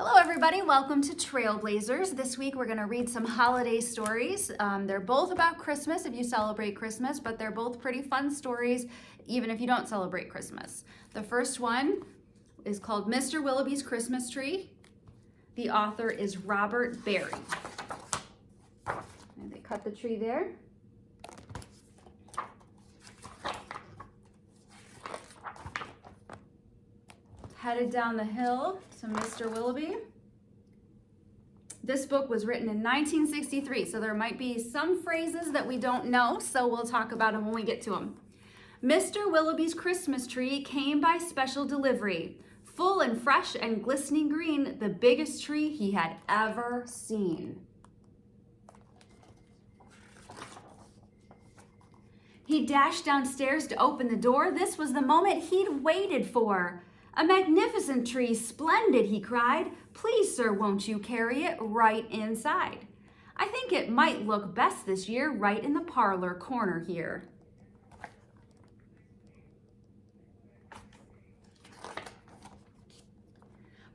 Hello everybody, welcome to Trailblazers. This week we're going to read some holiday stories. They're both about Christmas if you celebrate Christmas, but they're both pretty fun stories even if you don't celebrate Christmas. The first one is called Mr. Willoughby's Christmas Tree. The author is Robert Barry. And they cut the tree there. Headed down the hill to Mr. Willoughby. This book was written in 1963, so there might be some phrases that we don't know, so we'll talk about them when we get to them. Mr. Willoughby's Christmas tree came by special delivery, full and fresh and glistening green, the biggest tree he had ever seen. He dashed downstairs to open the door. This was the moment he'd waited for. "A magnificent tree, splendid," he cried. "Please, sir, won't you carry it right inside? I think it might look best this year right in the parlor corner here."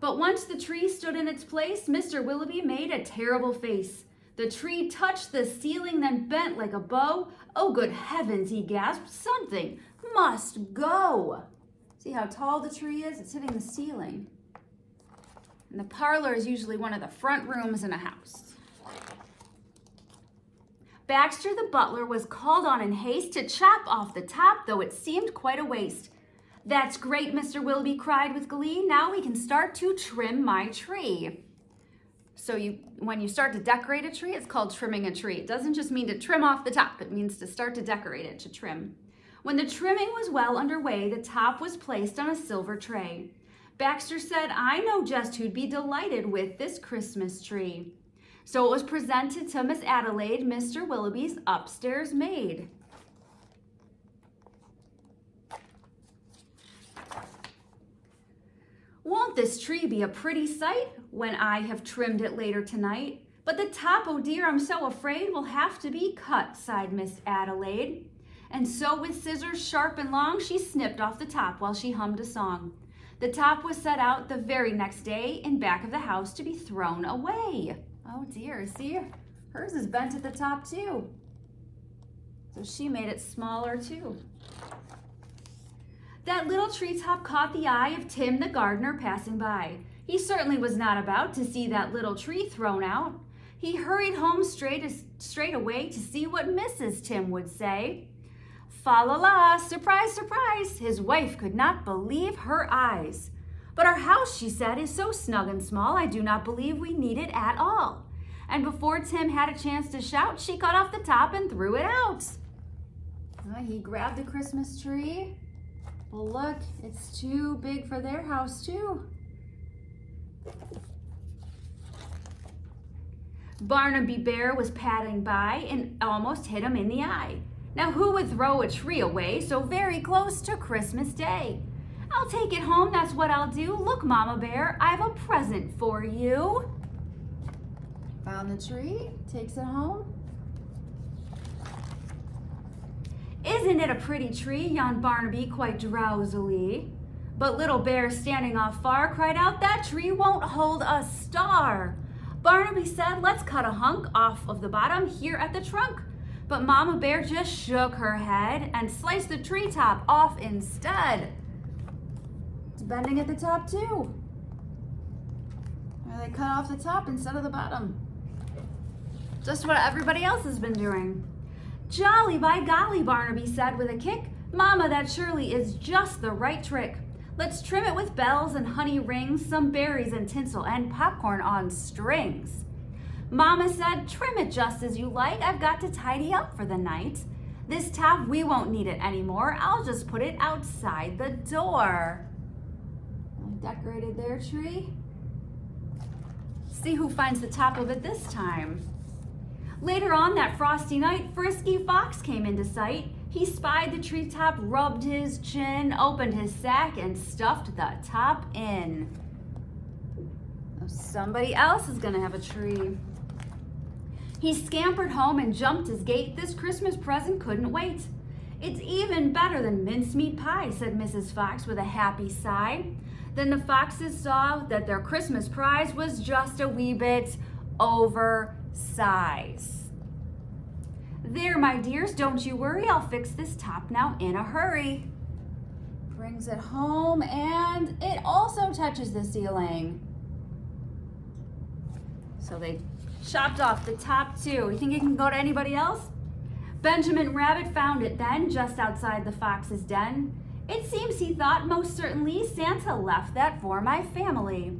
But once the tree stood in its place, Mr. Willoughby made a terrible face. The tree touched the ceiling, then bent like a bow. "Oh, good heavens," he gasped. "Something must go." See how tall the tree is? It's hitting the ceiling. And the parlor is usually one of the front rooms in a house. Baxter the butler was called on in haste to chop off the top, though it seemed quite a waste. "That's great," Mr. Willoughby cried with glee. "Now we can start to trim my tree." So when you start to decorate a tree, it's called trimming a tree. It doesn't just mean to trim off the top. It means to start to decorate it, to trim. When the trimming was well underway, the top was placed on a silver tray. Baxter said, "I know just who'd be delighted with this Christmas tree." So it was presented to Miss Adelaide, Mr. Willoughby's upstairs maid. "Won't this tree be a pretty sight when I have trimmed it later tonight? But the top, oh dear, I'm so afraid will have to be cut," sighed Miss Adelaide. And so with scissors sharp and long, she snipped off the top while she hummed a song. The top was set out the very next day in back of the house to be thrown away. Oh dear, see, hers is bent at the top too. So she made it smaller too. That little treetop caught the eye of Tim the gardener passing by. He certainly was not about to see that little tree thrown out. He hurried home straight away to see what Mrs. Tim would say. Fa la la, surprise, surprise, his wife could not believe her eyes. "But our house," she said, "is so snug and small, I do not believe we need it at all." And before Tim had a chance to shout, she cut off the top and threw it out. He grabbed the Christmas tree. Well, look, it's too big for their house too. Barnaby Bear was padding by and almost hit him in the eye. Now who would throw a tree away so very close to Christmas Day? "I'll take it home, that's what I'll do. Look, Mama Bear, I've a present for you." Found the tree, takes it home. "Isn't it a pretty tree?" yawned Barnaby quite drowsily. But Little Bear, standing off far, cried out, "That tree won't hold a star." Barnaby said, "Let's cut a hunk off of the bottom here at the trunk." But Mama Bear just shook her head and sliced the treetop off instead. It's bending at the top too. Or they cut off the top instead of the bottom. Just what everybody else has been doing. "Jolly by golly," Barnaby said with a kick. "Mama, that surely is just the right trick. Let's trim it with bells and honey rings, some berries and tinsel, and popcorn on strings." Mama said, "Trim it just as you like. I've got to tidy up for the night. This top, we won't need it anymore. I'll just put it outside the door." They decorated their tree. See who finds the top of it this time. Later on that frosty night, Frisky Fox came into sight. He spied the treetop, rubbed his chin, opened his sack, and stuffed the top in. Somebody else is gonna have a tree. He scampered home and jumped his gate. This Christmas present couldn't wait. "It's even better than mincemeat pie," said Mrs. Fox with a happy sigh. Then the foxes saw that their Christmas prize was just a wee bit oversized. There, my dears, don't you worry. I'll fix this top now in a hurry. Brings it home, and it also touches the ceiling. So they chopped off the top too. You think it can go to anybody else? Benjamin Rabbit found it then, just outside the fox's den. It seems he thought most certainly Santa left that for my family.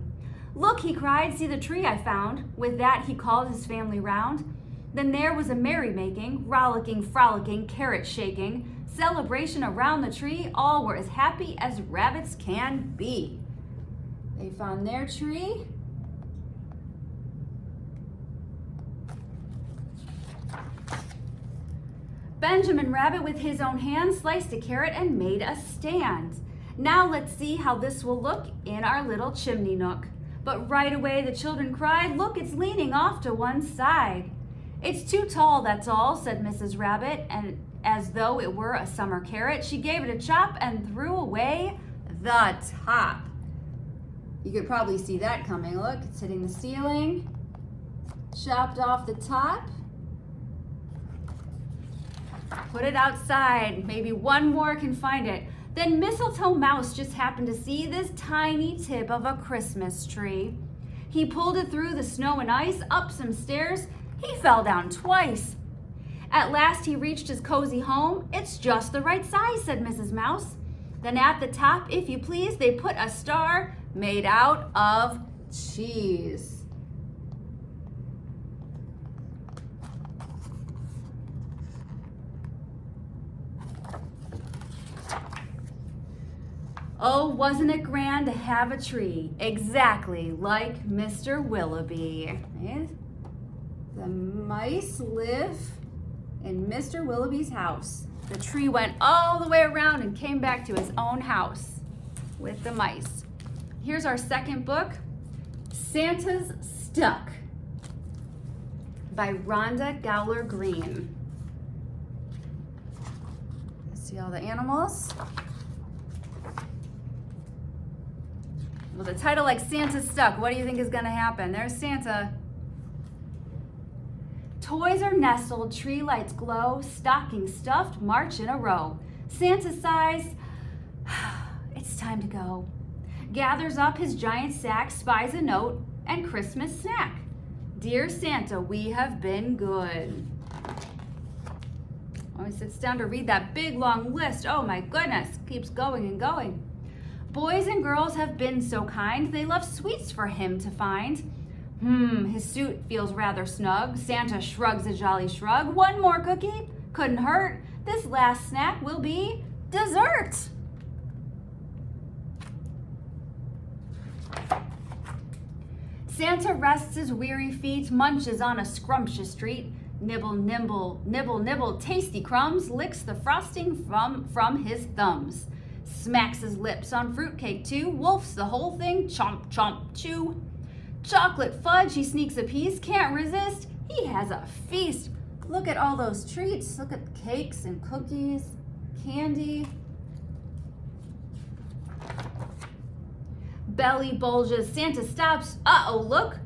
Look, he cried, see the tree I found. With that he called his family round. Then there was a merrymaking, rollicking, frolicking, carrot shaking, celebration around the tree. All were as happy as rabbits can be. They found their tree. Benjamin Rabbit with his own hands sliced a carrot and made a stand. Now let's see how this will look in our little chimney nook. But right away the children cried, look, it's leaning off to one side. It's too tall, that's all, said Mrs. Rabbit, and as though it were a summer carrot, she gave it a chop and threw away the top. You could probably see that coming. Look, it's hitting the ceiling. Chopped off the top. Put it outside. Maybe one more can find it. Then Mistletoe Mouse just happened to see this tiny tip of a Christmas tree. He pulled it through the snow and ice, up some stairs. He fell down twice. At last he reached his cozy home. It's just the right size, said Mrs. Mouse. Then at the top, if you please, they put a star made out of cheese. Oh, wasn't it grand to have a tree exactly like Mr. Willoughby? Right? The mice live in Mr. Willoughby's house. The tree went all the way around and came back to his own house with the mice. Here's our second book, Santa's Stuck by Rhonda Gowler Green. See all the animals? With a title like Santa's Stuck, what do you think is gonna happen? There's Santa. Toys are nestled, tree lights glow, stockings stuffed, march in a row. Santa sighs, it's time to go. Gathers up his giant sack, spies a note, and Christmas snack. Dear Santa, we have been good. When he sits down to read that big long list, oh my goodness, keeps going and going. Boys and girls have been so kind, they love sweets for him to find. His suit feels rather snug. Santa shrugs a jolly shrug. One more cookie couldn't hurt. This last snack will be dessert. Santa rests his weary feet, munches on a scrumptious treat. Nibble, nibble, nibble, nibble, tasty crumbs, licks the frosting from his thumbs. Smacks his lips on fruitcake too, wolfs the whole thing, chomp, chomp, chew. Chocolate fudge, he sneaks a piece, can't resist, he has a feast. Look at all those treats, look at cakes and cookies, candy. Belly bulges, Santa stops, uh-oh, look,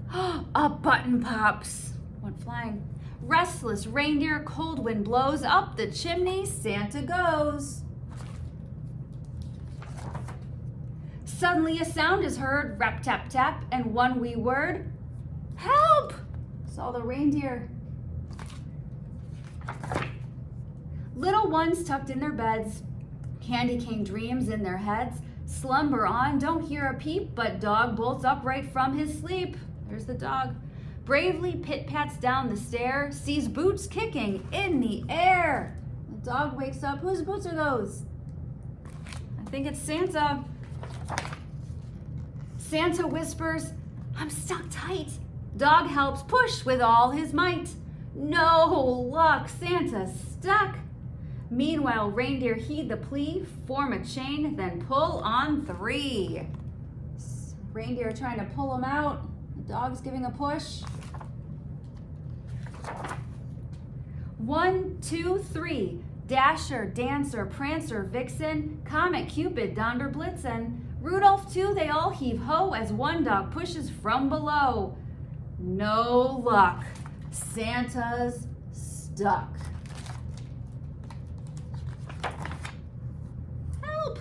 a button pops. Went flying. Restless reindeer, cold wind blows, up the chimney Santa goes. Suddenly a sound is heard, rap, tap, tap, and one wee word, help! Saw the reindeer. Little ones tucked in their beds, candy cane dreams in their heads, slumber on, don't hear a peep, but dog bolts upright from his sleep. There's the dog. Bravely pit-pats down the stair, sees boots kicking in the air. The dog wakes up, whose boots are those? I think it's Santa. Santa whispers, I'm stuck tight. Dog helps push with all his might. No luck, Santa's stuck. Meanwhile, reindeer heed the plea, form a chain, then pull on 3. Reindeer trying to pull him out. The dog's giving a push. 1, 2, 3. Dasher, Dancer, Prancer, Vixen, Comet, Cupid, Donder, Blitzen. Rudolph too, they all heave ho as one dog pushes from below. No luck. Santa's stuck. Help!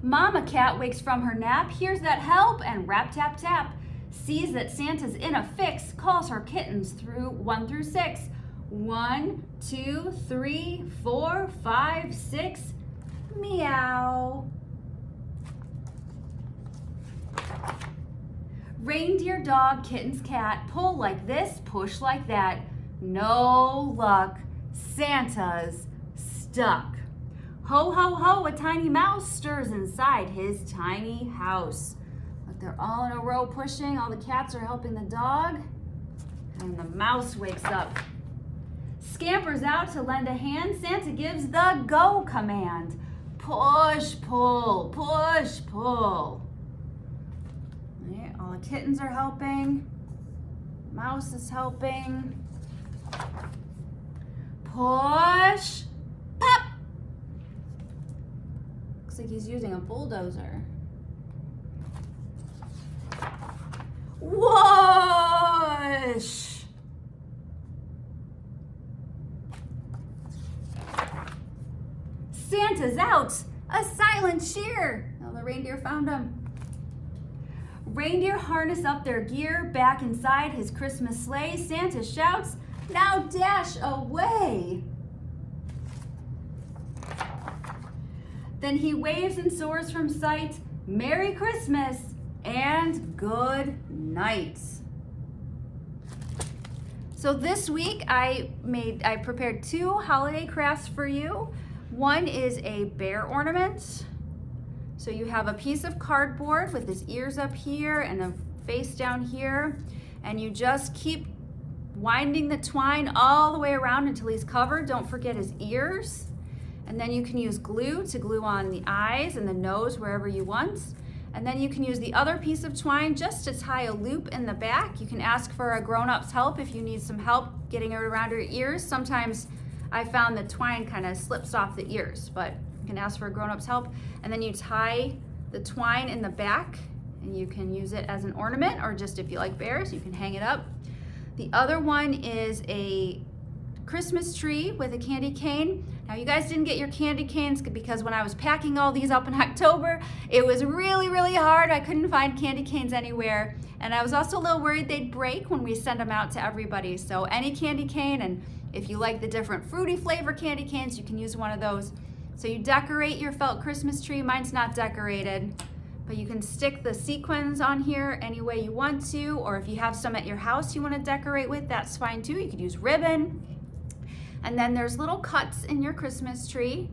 Mama cat wakes from her nap, hears that help, and rap tap tap. Sees that Santa's in a fix, calls her kittens through 1 through 6. 1, 2, 3, 4, 5, 6. Meow. Reindeer, dog, kittens, cat, pull like this, push like that. No luck. Santa's stuck. Ho, ho, ho, a tiny mouse stirs inside his tiny house. Look, they're all in a row pushing. All the cats are helping the dog. And the mouse wakes up. Scampers out to lend a hand. Santa gives the go command. Push, pull, push, pull. Okay, all the kittens are helping. Mouse is helping. Push, pop. Looks like he's using a bulldozer. Whoosh. Santa's out. A silent cheer. Now the reindeer found him. Reindeer harness up their gear, back inside his Christmas sleigh. Santa shouts, now dash away. Then he waves and soars from sight. Merry Christmas and good night. So this week I prepared 2 holiday crafts for you. One is a bear ornament. So you have a piece of cardboard with his ears up here and a face down here, and you just keep winding the twine all the way around until he's covered. Don't forget his ears. And then you can use glue to glue on the eyes and the nose wherever you want. And then you can use the other piece of twine just to tie a loop in the back. You can ask for a grown-up's help if you need some help getting it around your ears. Sometimes I found the twine kind of slips off the ears, but you can ask for a grown-up's help. And then you tie the twine in the back, and you can use it as an ornament, or just if you like bears, you can hang it up. The other one is a Christmas tree with a candy cane. Now you guys didn't get your candy canes because when I was packing all these up in October, it was really, really hard. I couldn't find candy canes anywhere. And I was also a little worried they'd break when we send them out to everybody. So any candy cane, and if you like the different fruity flavor candy canes, you can use one of those. So you decorate your felt Christmas tree. Mine's not decorated, but you can stick the sequins on here any way you want to, or if you have some at your house you want to decorate with, that's fine too. You could use ribbon. And then there's little cuts in your Christmas tree,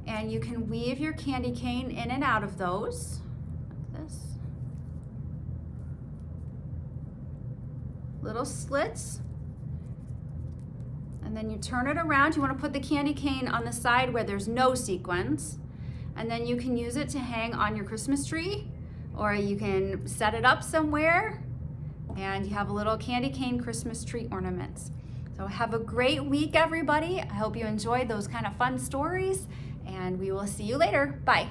and you can weave your candy cane in and out of those, like this. Little slits. And then you turn it around. You want to put the candy cane on the side where there's no sequins. And then you can use it to hang on your Christmas tree, or you can set it up somewhere, and you have a little candy cane Christmas tree ornaments. So have a great week, everybody. I hope you enjoyed those kind of fun stories, and we will see you later. Bye.